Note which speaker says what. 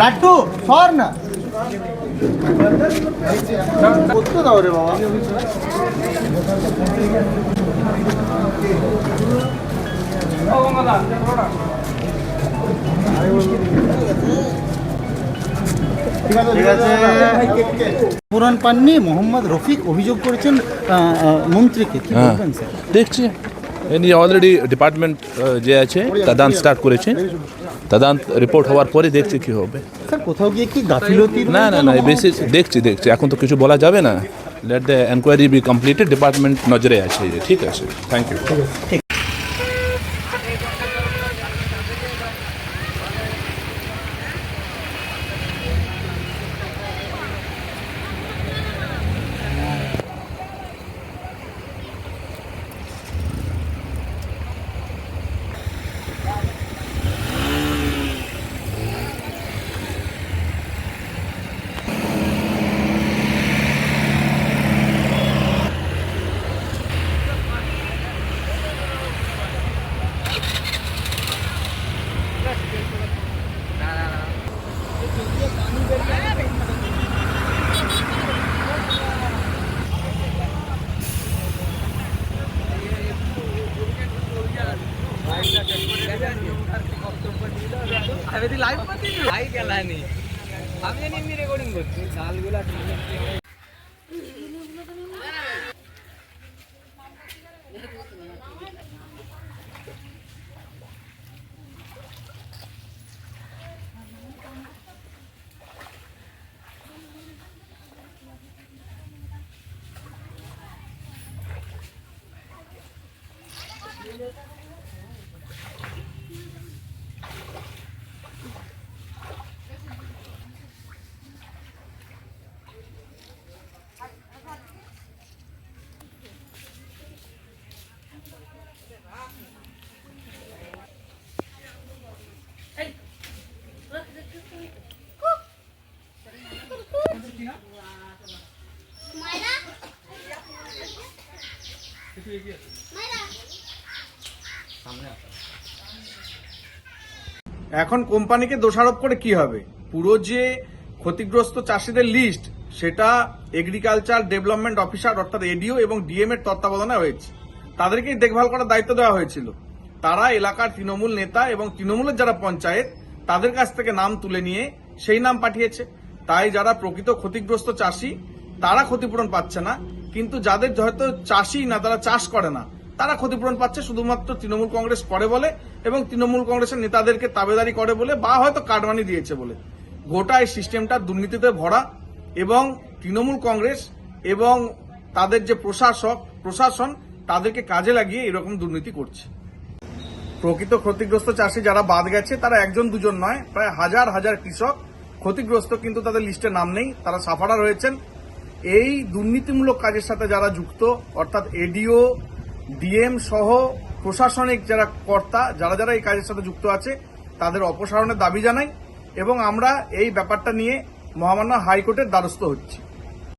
Speaker 1: লাট্টু সর না করতে দাও রে বাবা। ঠিক আছে। পুরান পাননি মোহাম্মদ রফিক অভিযোগ করেছেন মন্ত্রীকে, কি বলবেন স্যার?
Speaker 2: দেখছি এনি অলরেডি ডিপার্টমেন্ট যে আছে তদন্ত স্টার্ট করেছে, তদন্ত রিপোর্ট হওয়ার পরে দেখছি কি হবে।
Speaker 1: স্যার কোথাও গিয়ে কি গাফিলতি?
Speaker 2: না না না, বেশি দেখছি এখন তো কিছু বলা যাবে না। Let the enquiry be completed, department নজরে আছে। ঠিক আছে, থ্যাংক ইউ।
Speaker 3: এখন কোম্পানিকে দোষারোপ করে কি হবে? পুরো যে ক্ষতিগ্রস্ত চাষিদের লিস্ট সেটা এগ্রিকালচার ডেভেলপমেন্ট অফিসার অর্থাৎ এডিও এবং ডিএম এর তত্ত্বাবধানে হয়েছে। তাদেরকেই দেখভাল করার দায়িত্ব দেওয়া হয়েছিল। তারা এলাকার তৃণমূল নেতা এবং তৃণমূলের যারা পঞ্চায়েত তাদের কাছ থেকে নাম তুলে নিয়ে সেই নাম পাঠিয়েছে। তাই যারা প্রকৃত ক্ষতিগ্রস্ত চাষি তারা ক্ষতিপূরণ পাচ্ছে না, কিন্তু যাদের হয়তো চাষি না, তারা চাষ করে না, তারা ক্ষতিপূরণ পাচ্ছে শুধুমাত্র তৃণমূল কংগ্রেস করে বলে এবং তৃণমূল কংগ্রেসের নেতাদেরকে তাবেদারি করে বলে বা হয়তো কাটমানি দিয়েছে বলে। গোটা এই সিস্টেমটা দুর্নীতিতে ভরা এবং তৃণমূল কংগ্রেস এবং তাদের যে প্রশাসন তাদেরকে কাজে লাগিয়ে এরকম দুর্নীতি করছে। প্রকৃত ক্ষতিগ্রস্ত চাষি যারা বাদ গেছে তারা একজন দুজন নয়, প্রায় হাজার হাজার কৃষক ক্ষতিগ্রস্ত, কিন্তু তাদের লিস্টে নাম নেই, তারা সাফারার হয়েছেন। এই দুর্নীতিমূলক কাজের সাথে যারা যুক্ত অর্থাৎ এডিও ডিএম সহ প্রশাসনিক যারা কর্তা যারা এই কাজের সাথে যুক্ত আছে তাদের অপসারণের দাবি জানাই এবং আমরা এই ব্যাপারটা নিয়ে মহামান্য হাইকোর্টের দ্বারস্থ হচ্ছি।